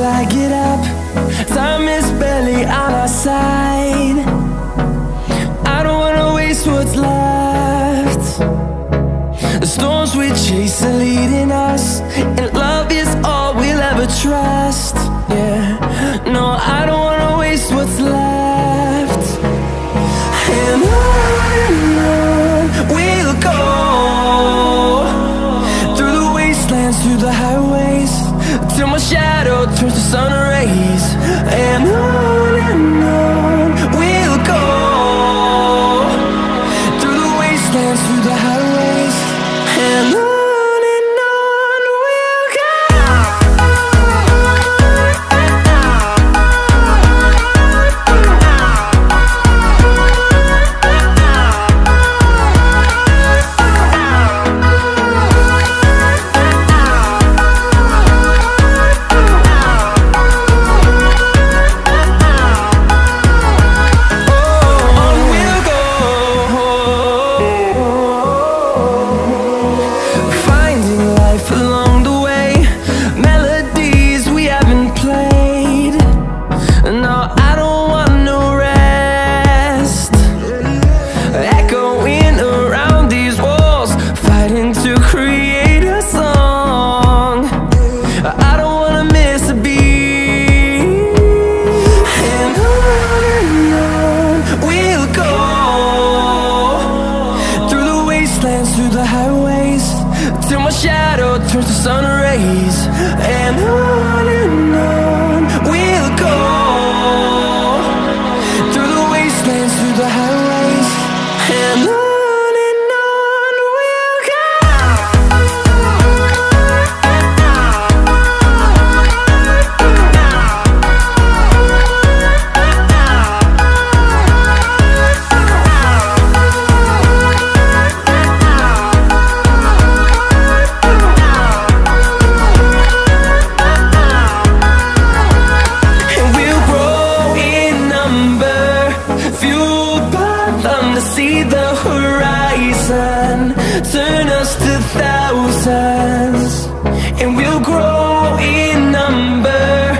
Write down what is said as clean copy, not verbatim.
I get up. Time is barely on our side. I don't wanna waste what's left. The storms we chase are leading us, and love is all we'll ever trust. Yeah, no, I don't wanna waste what's left. And on we'll go, through the wastelands, through the highways, till my shadow turns to sun rays. And on we'll go, through the wastelands, through the highways, and on we'll go. Through the highways, till my shadow turns to sun rays. And on we'll go, through the wastelands, through the highways, and on we'll go. See the horizon, turn us to thousands, and we'll grow in number,